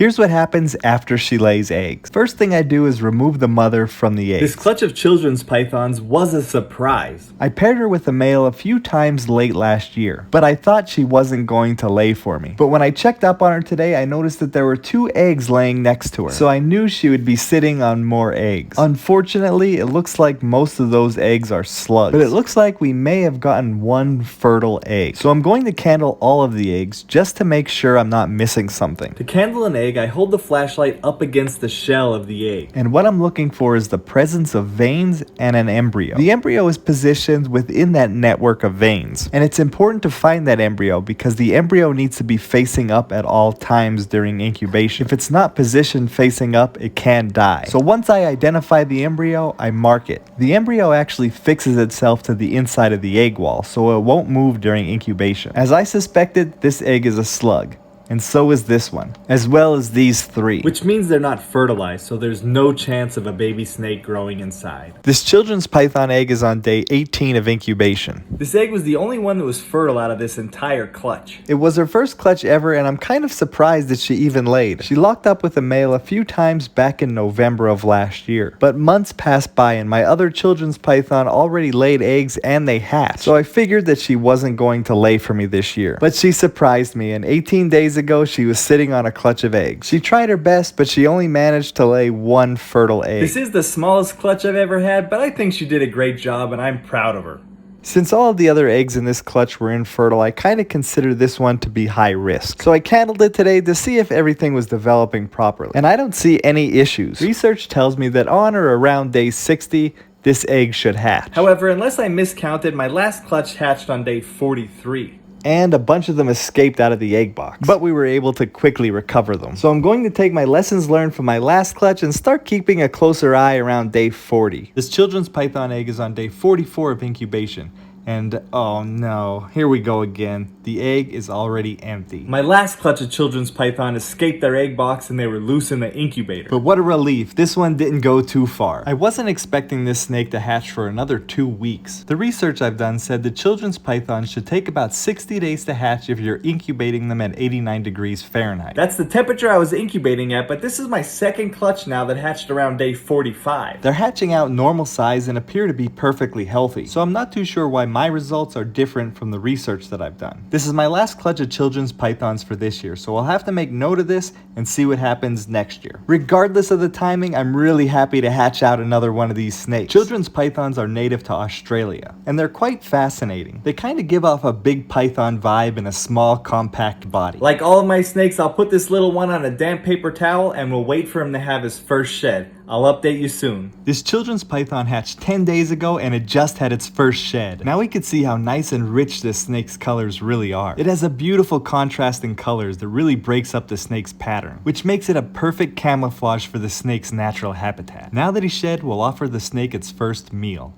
Here's what happens after she lays eggs. First thing I do is remove the mother from the eggs. This clutch of children's pythons was a surprise. I paired her with a male a few times late last year, but I thought she wasn't going to lay for me. But when I checked up on her today, I noticed that there were 2 eggs laying next to her, so I knew she would be sitting on more eggs. Unfortunately, it looks like most of those eggs are slugs, but it looks like we may have gotten 1 fertile egg. So I'm going to candle all of the eggs just to make sure I'm not missing something. To candle an egg, I hold the flashlight up against the shell of the egg. And what I'm looking for is the presence of veins and an embryo. The embryo is positioned within that network of veins, and it's important to find that embryo because the embryo needs to be facing up at all times during incubation. If it's not positioned facing up, it can die. So once I identify the embryo, I mark it. The embryo actually fixes itself to the inside of the egg wall, so it won't move during incubation. As I suspected, this egg is a slug. And so is this one, as well as these 3. Which means they're not fertilized, so there's no chance of a baby snake growing inside. This children's python egg is on day 18 of incubation. This egg was the only one that was fertile out of this entire clutch. It was her first clutch ever, and I'm kind of surprised that she even laid. She locked up with a male a few times back in November of last year. But months passed by and my other children's python already laid eggs and they hatched. So I figured that she wasn't going to lay for me this year. But she surprised me, and 18 days ago she was sitting on a clutch of eggs. She tried her best, but she only managed to lay 1 fertile egg. This is the smallest clutch I've ever had, but I think she did a great job and I'm proud of her. Since all of the other eggs in this clutch were infertile, I kind of consider this one to be high risk. So I candled it today to see if everything was developing properly. And I don't see any issues. Research tells me that on or around day 60, this egg should hatch. However, unless I miscounted, my last clutch hatched on day 43. And a bunch of them escaped out of the egg box, but we were able to quickly recover them. So I'm going to take my lessons learned from my last clutch and start keeping a closer eye around day 40. This children's python egg is on day 44 of incubation. And oh no, here we go again. The egg is already empty. My last clutch of children's python escaped their egg box and they were loose in the incubator. But what a relief, this one didn't go too far. I wasn't expecting this snake to hatch for another 2 weeks. The research I've done said the children's pythons should take about 60 days to hatch if you're incubating them at 89 degrees Fahrenheit. That's the temperature I was incubating at, but this is my second clutch now that hatched around day 45. They're hatching out normal size and appear to be perfectly healthy, so I'm not too sure why my results are different from the research that I've done. This is my last clutch of children's pythons for this year, so I'll have to make note of this and see what happens next year. Regardless of the timing, I'm really happy to hatch out another one of these snakes. Children's pythons are native to Australia, and they're quite fascinating. They kind of give off a big python vibe in a small, compact body. Like all of my snakes, I'll put this little one on a damp paper towel and we'll wait for him to have his first shed. I'll update you soon. This children's python hatched 10 days ago and it just had its first shed. Now we can see how nice and rich this snake's colors really are. It has a beautiful contrast in colors that really breaks up the snake's pattern, which makes it a perfect camouflage for the snake's natural habitat. Now that he's shed, we'll offer the snake its first meal.